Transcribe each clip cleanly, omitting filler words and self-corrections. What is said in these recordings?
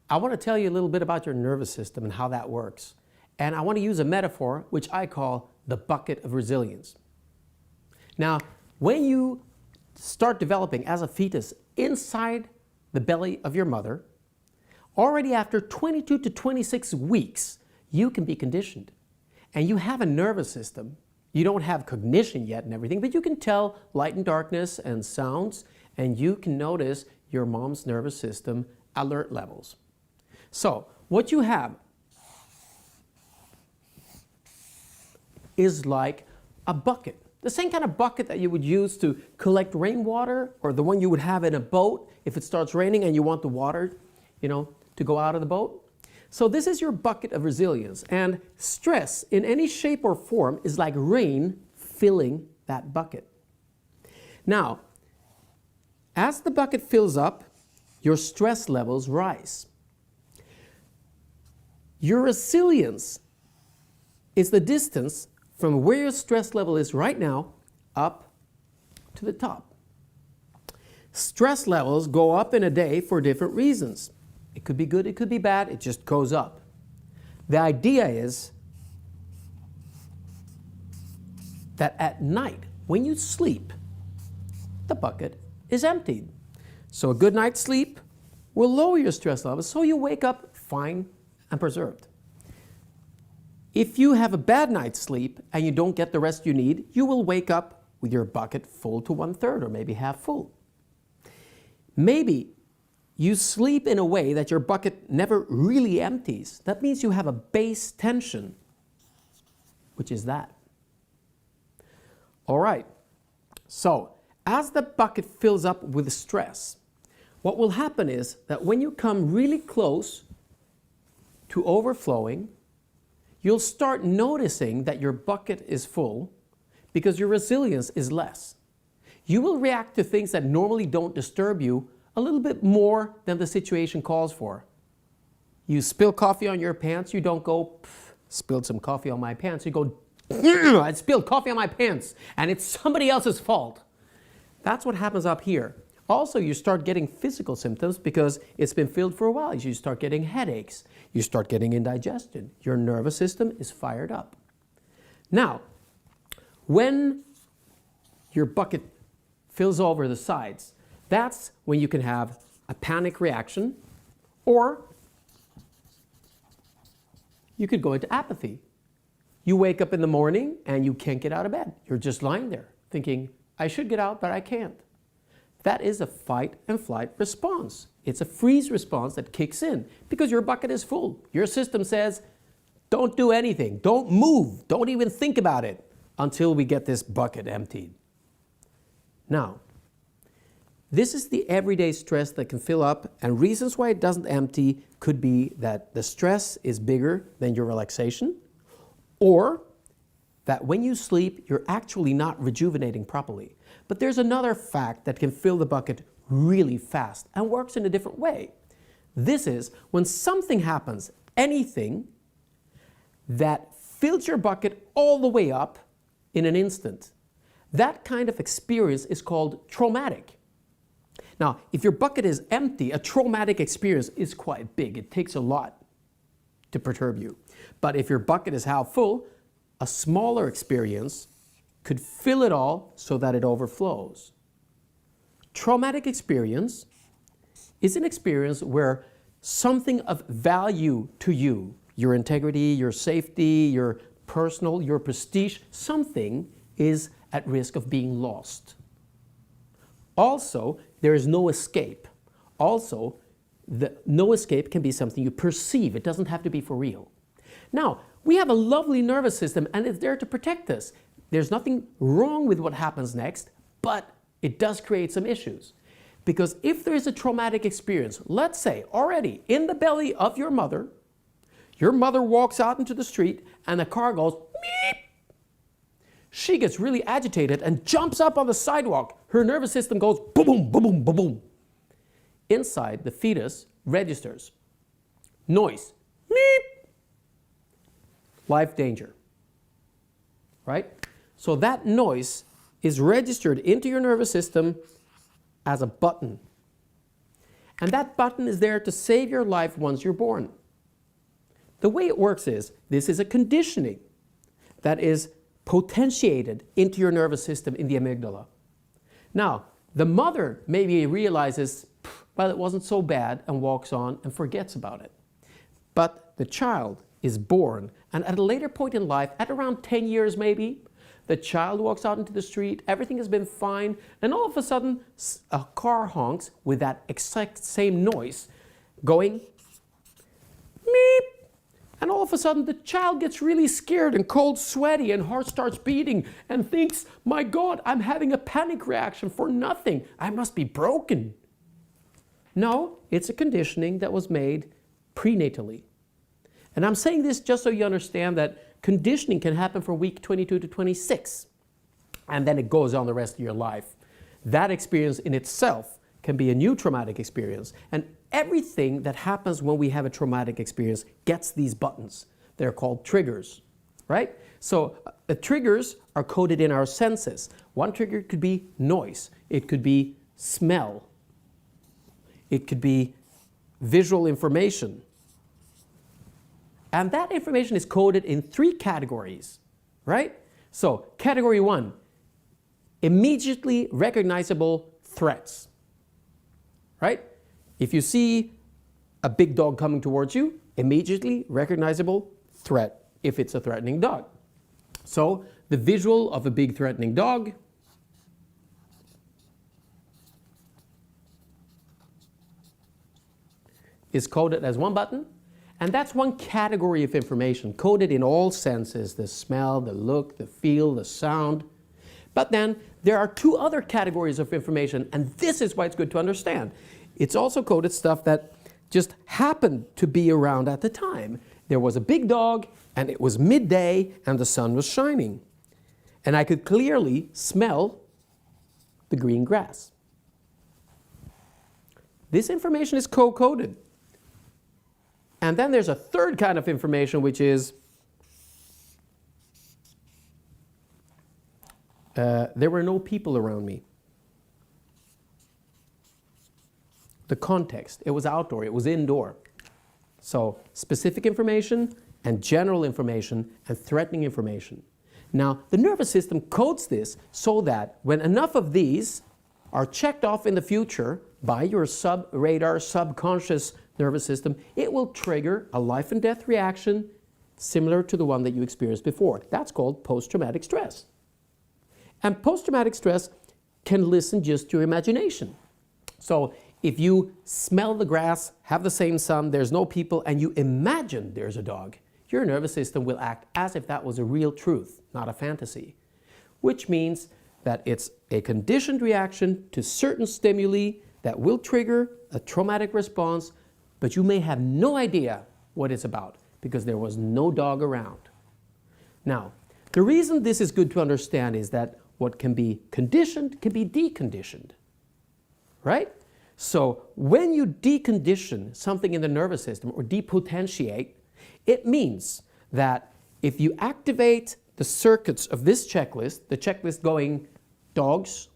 I want to tell you a little bit about your nervous system and how that works. And I want to use a metaphor which I call the bucket of resilience. Now, when you start developing as a fetus inside the belly of your mother, already after 22 to 26 weeks, you can be conditioned. And you have a nervous system. You don't have cognition yet and everything, but you can tell light and darkness and sounds, and you can notice your mom's nervous system alert levels. So, what you have is like a bucket. The same kind of bucket that you would use to collect rainwater, or the one you would have in a boat if it starts raining and you want the water, to go out of the boat. So this is your bucket of resilience, and stress in any shape or form is like rain filling that bucket. Now, as the bucket fills up, your stress levels rise. Your resilience is the distance from where your stress level is right now up to the top. Stress levels go up in a day for different reasons. It could be good, it could be bad, it just goes up. The idea is that at night, when you sleep, the bucket is emptied. So a good night's sleep will lower your stress levels so you wake up fine and preserved. If you have a bad night's sleep and you don't get the rest you need, you will wake up with your bucket full to 1/3 or maybe half full. Maybe you sleep in a way that your bucket never really empties. That means you have a base tension, which is that. All right, so as the bucket fills up with stress, what will happen is that when you come really close to overflowing, you'll start noticing that your bucket is full because your resilience is less. You will react to things that normally don't disturb you a little bit more than the situation calls for. You spill coffee on your pants, you don't go, spilled some coffee on my pants. You go, I spilled coffee on my pants, and it's somebody else's fault. That's what happens up here. Also, you start getting physical symptoms because it's been filled for a while. You start getting headaches. You start getting indigestion. Your nervous system is fired up. Now, when your bucket fills over the sides, that's when you can have a panic reaction, or you could go into apathy. You wake up in the morning and you can't get out of bed. You're just lying there thinking, I should get out, but I can't. That is a fight and flight response. It's a freeze response that kicks in because your bucket is full. Your system says, don't do anything, don't move, don't even think about it until we get this bucket emptied. Now, this is the everyday stress that can fill up, and reasons why it doesn't empty could be that the stress is bigger than your relaxation, or that when you sleep, you're actually not rejuvenating properly. But there's another fact that can fill the bucket really fast and works in a different way. This is when something happens, anything, that fills your bucket all the way up in an instant. That kind of experience is called traumatic. Now, if your bucket is empty, a traumatic experience is quite big. It takes a lot to perturb you. But if your bucket is half full, a smaller experience could fill it all so that it overflows. Traumatic experience is an experience where something of value to you, your integrity, your safety, your personal, your prestige, something is at risk of being lost. Also, there is no escape. Also, no escape can be something you perceive. It doesn't have to be for real. Now, we have a lovely nervous system and it's there to protect us. There's nothing wrong with what happens next, but it does create some issues. Because if there is a traumatic experience, let's say already in the belly of your mother walks out into the street and the car goes beep. She gets really agitated and jumps up on the sidewalk. Her nervous system goes boom, boom, boom, boom, boom, boom. Inside, the fetus registers noise, beep, life danger, right? So that noise is registered into your nervous system as a button. And that button is there to save your life once you're born. The way it works is, this is a conditioning that is potentiated into your nervous system in the amygdala. Now, the mother maybe realizes, well, it wasn't so bad, and walks on and forgets about it. But the child is born, and at a later point in life, at around 10 years maybe, the child walks out into the street, everything has been fine, and all of a sudden a car honks with that exact same noise going meep. And all of a sudden the child gets really scared and cold sweaty and heart starts beating and thinks, my God, I'm having a panic reaction for nothing. I must be broken. No, it's a conditioning that was made prenatally. And I'm saying this just so you understand that conditioning can happen from week 22 to 26, and then it goes on the rest of your life. That experience in itself can be a new traumatic experience, and everything that happens when we have a traumatic experience gets these buttons. They're called triggers, right? So the triggers are coded in our senses. One trigger could be noise, it could be smell, it could be visual information. And that information is coded in 3 categories, right? So category 1, immediately recognizable threats, right? If you see a big dog coming towards you, immediately recognizable threat if it's a threatening dog. So the visual of a big threatening dog is coded as 1 button. And that's 1 category of information, coded in all senses, the smell, the look, the feel, the sound. But then there are 2 other categories of information, and this is why it's good to understand. It's also coded stuff that just happened to be around at the time. There was a big dog, and it was midday, and the sun was shining. And I could clearly smell the green grass. This information is co-coded. And then there's a 3rd kind of information, which is there were no people around me. The context, it was outdoor, it was indoor. So specific information and general information and threatening information. Now, the nervous system codes this so that when enough of these are checked off in the future by your sub-radar, subconscious nervous system, it will trigger a life and death reaction similar to the one that you experienced before. That's called post-traumatic stress. And post-traumatic stress can listen just to your imagination. So if you smell the grass, have the same sun, there's no people, and you imagine there's a dog, your nervous system will act as if that was a real truth, not a fantasy. Which means that it's a conditioned reaction to certain stimuli that will trigger a traumatic response, but you may have no idea what it's about because there was no dog around. Now, the reason this is good to understand is that what can be conditioned can be deconditioned, right? So when you decondition something in the nervous system or depotentiate, it means that if you activate the circuits of this checklist, the checklist going dogs,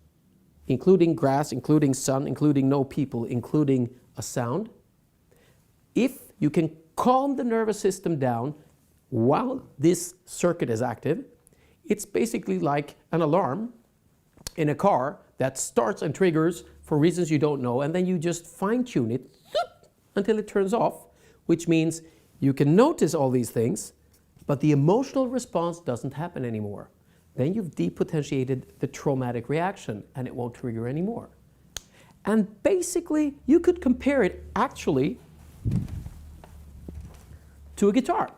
including grass, including sun, including no people, including a sound, if you can calm the nervous system down while this circuit is active, it's basically like an alarm in a car that starts and triggers for reasons you don't know, and then you just fine-tune it until it turns off, which means you can notice all these things, but the emotional response doesn't happen anymore. Then you've depotentiated the traumatic reaction, and it won't trigger anymore. And basically, you could compare it actually to a guitar.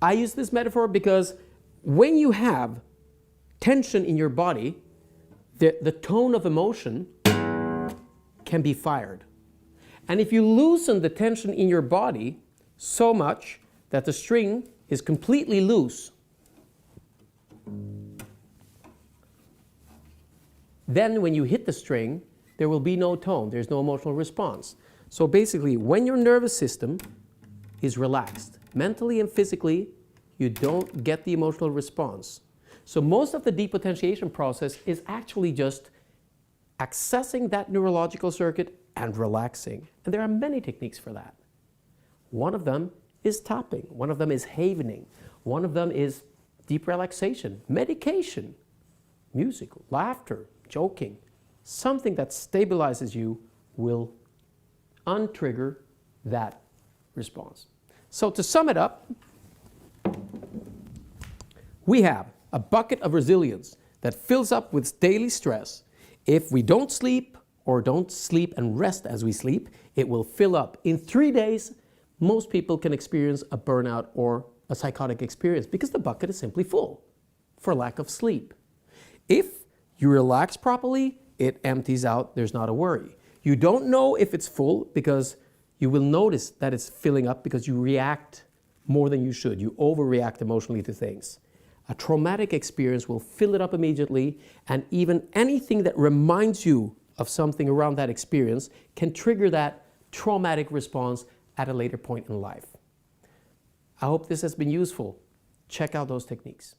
I use this metaphor because when you have tension in your body, the tone of emotion can be fired. And if you loosen the tension in your body so much that the string is completely loose, then when you hit the string, there will be no tone, there's no emotional response. So basically, when your nervous system is relaxed, mentally and physically, you don't get the emotional response. So most of the depotentiation process is actually just accessing that neurological circuit and relaxing. And there are many techniques for that. One of them is tapping. One of them is havening. One of them is deep relaxation, medication, music, laughter, joking. Something that stabilizes you will untrigger that response. So to sum it up, we have a bucket of resilience that fills up with daily stress. If we don't sleep or don't sleep and rest as we sleep, it will fill up. In 3 days, most people can experience a burnout or a psychotic experience because the bucket is simply full for lack of sleep. If you relax properly, it empties out, there's not a worry. You don't know if it's full because you will notice that it's filling up because you react more than you should. You overreact emotionally to things. A traumatic experience will fill it up immediately, and even anything that reminds you of something around that experience can trigger that traumatic response at a later point in life. I hope this has been useful. Check out those techniques.